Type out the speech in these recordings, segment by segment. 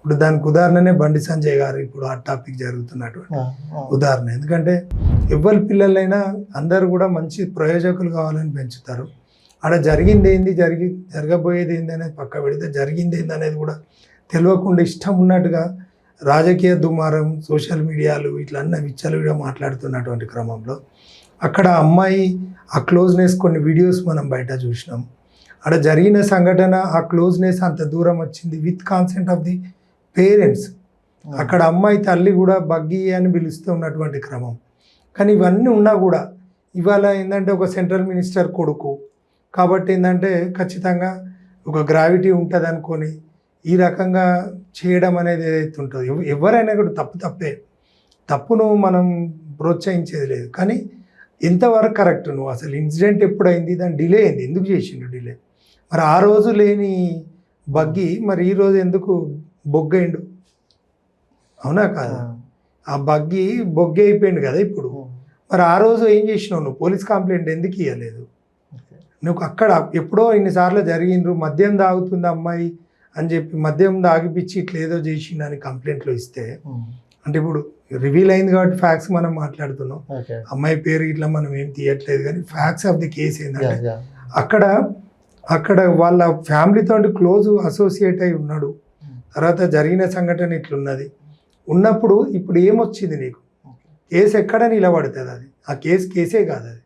ఇప్పుడు దానికి ఉదాహరణనే బండి సంజయ్ గారు ఇప్పుడు ఆ టాపిక్ జరుగుతున్నటువంటి ఉదాహరణ. ఎందుకంటే ఎవ్వరి పిల్లలైనా అందరూ కూడా మంచి ప్రయోజకులు కావాలని పెంచుతారు. ఆడ జరిగింది ఏంది, జరగబోయేది ఏంది అనేది పక్క పెడితే జరిగింది ఏంది అనేది కూడా తెలియకుండా ఇష్టం ఉన్నట్టుగా రాజకీయ దుమారం, సోషల్ మీడియాలు ఇట్లా అన్న విచ్చలవిడిగా మాట్లాడుతున్నటువంటి క్రమంలో అక్కడ అమ్మాయి ఆ క్లోజ్నెస్ కొన్ని వీడియోస్ మనం బయట చూసినాం. అక్కడ జరిగిన సంఘటన ఆ క్లోజ్నెస్ అంత దూరం వచ్చింది with consent of the parents. అక్కడ అమ్మాయి తల్లి కూడా బగ్గి అని పిలుస్తూ ఉన్నటువంటి క్రమం. కానీ ఇవన్నీ ఉన్నా కూడా ఇవాళ ఏంటంటే ఒక సెంట్రల్ మినిస్టర్ కొడుకు కాబట్టి ఏంటంటే ఖచ్చితంగా ఒక గ్రావిటీ ఉంటుంది అనుకొని ఈ రకంగా చేయడం అనేది ఏదైతే ఉంటుందో ఎవరైనా కూడా తప్పే. తప్పును మనం ప్రోత్సహించేది లేదు. కానీ ఎంతవరకు కరెక్ట్ నువ్వు అసలు ఇన్సిడెంట్ ఎప్పుడైంది, దాని డిలే అయింది, ఎందుకు చేసిండు డిలే? మరి ఆ రోజు లేని బగ్గి మరి ఈ రోజు ఎందుకు బొగ్గైండు? అవునా కాదా? ఆ బగ్గి బొగ్గే అయిపోయింది కదా ఇప్పుడు. మరి ఆ రోజు ఏం చేసినావు నువ్వు? పోలీస్ కంప్లైంట్ ఎందుకు ఇవ్వలేదు? నువ్వు అక్కడ ఎప్పుడో ఇన్నిసార్లు జరిగిండ్రు, మద్యం తాగుతుంది అమ్మాయి అని చెప్పి మద్యం తాగిపిచ్చి ఇట్లా ఏదో చేసిండని కంప్లైంట్లో ఇస్తే, అంటే ఇప్పుడు రివీల్ అయింది కాబట్టి ఫ్యాక్ట్స్ మనం మాట్లాడుతున్నాం. అమ్మాయి పేరు ఇట్లా మనం ఏం తీయట్లేదు. కానీ ఫ్యాక్ట్స్ ఆఫ్ ది కేసు ఏంటంటే అక్కడ వాళ్ళ ఫ్యామిలీతో క్లోజ్ అసోసియేట్ అయి ఉన్నాడు. తర్వాత జరిగిన సంఘటన ఇట్లున్నది ఉన్నప్పుడు ఇప్పుడు ఏమొచ్చింది నీకు? కేసు ఎక్కడ నిలబడుతుంది? అది ఆ కేసే కాదు అది.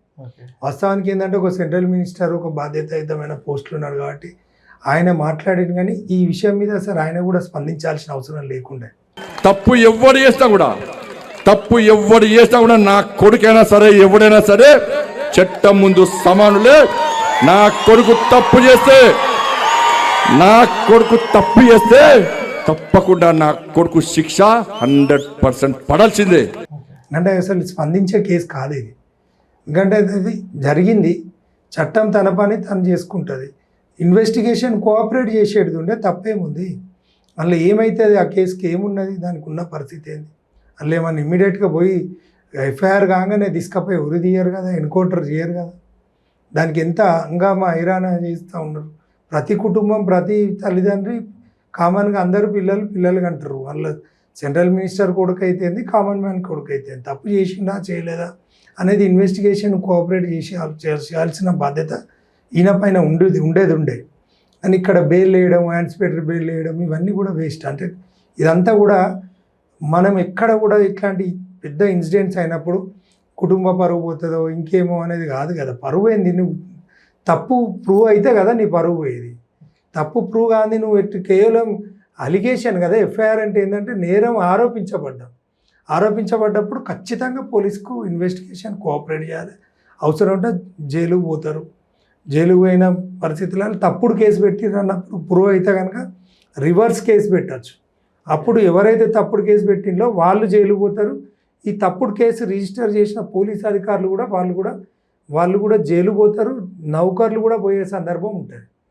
వాస్తవానికి ఏంటంటే ఒక సెంట్రల్ మినిస్టర్ ఒక బాధ్యతాయుతమైన పోస్టులు ఉన్నాడు కాబట్టి ఆయన మాట్లాడింది. కానీ ఈ విషయం మీద అసలు ఆయన కూడా స్పందించాల్సిన అవసరం లేకుండే. తప్పు ఎవడు చేసినా కూడా నా కొడుకైనా సరే ఎవడైనా సరే చట్టం ముందు సమానులే. నా కొడుకు తప్పు చేస్తే తప్పకుండా నా కొడుకు శిక్ష 100% పడాల్సిందే. అంటే అసలు స్పందించే కేసు కాదు ఇది. ఎందుకంటే అది జరిగింది, చట్టం తన పని తను చేసుకుంటుంది. ఇన్వెస్టిగేషన్ కోఆపరేట్ చేసేది ఉండే తప్పేముంది? అందులో ఏమైతుంది? ఆ కేసుకి ఏమున్నది? దానికి ఉన్న పరిస్థితి ఏంది? అందులో ఏమన్నా ఇమ్మీడియట్గా పోయి ఎఫ్ఐఆర్ కాగానే తీసుకపోయి ఉరి తీయరు కదా, ఎన్కౌంటర్ చేయరు కదా. దానికి ఎంత హంగామా ఐరానా చేస్తూ ఉన్నారు. ప్రతి కుటుంబం, ప్రతి తల్లిదండ్రి కామన్గా అందరూ పిల్లలు అంటారు. వాళ్ళ సెంట్రల్ మినిస్టర్ కొడుకు అయితేంది, కామన్ మ్యాన్ కొడుకు అయితేంది, తప్పు చేసిందా చేయలేదా అనేది ఇన్వెస్టిగేషన్ కోఆపరేట్ చేయాల్సిన బాధ్యత ఈయన పైన ఉండే. అని ఇక్కడ బెయిల్ వేయడం, యాన్స్పేటర్ బెయిల్ వేయడం ఇవన్నీ కూడా వేస్ట్. అంటే ఇదంతా కూడా మనం ఎక్కడ కూడా ఇట్లాంటి పెద్ద ఇన్సిడెంట్స్ అయినప్పుడు కుటుంబ పరువు పోతుందో ఇంకేమో అనేది కాదు కదా. పరువు ఏంది? నువ్వు తప్పు ప్రూవ్ అయితే కదా నీ పరువు పోయేది. తప్పు ప్రూవ్ కాదు, నువ్వు కేవలం అలిగేషన్ కదా. ఎఫ్ఐఆర్ అంటే ఏంటంటే నేరం ఆరోపించబడ్డప్పుడు ఖచ్చితంగా పోలీసుకు ఇన్వెస్టిగేషన్ కోఆపరేట్ చేయాలి. అవసరం ఉంటే జైలుకు పోతారు. జైలుకు పోయిన పరిస్థితులలో తప్పుడు కేసు పెట్టిర్రు అన్నప్పుడు ప్రూవ్ అయితే కనుక రివర్స్ కేసు పెట్టచ్చు. అప్పుడు ఎవరైతే తప్పుడు కేసు పెట్టిందో వాళ్ళు జైలుకు పోతారు. ఈ తప్పుడు కేసు రిజిస్టర్ చేసిన పోలీస్ అధికారులు కూడా వాళ్ళు కూడా జైలు పోతారు. నౌకర్లు కూడా పోయే సందర్భం ఉంటుంది.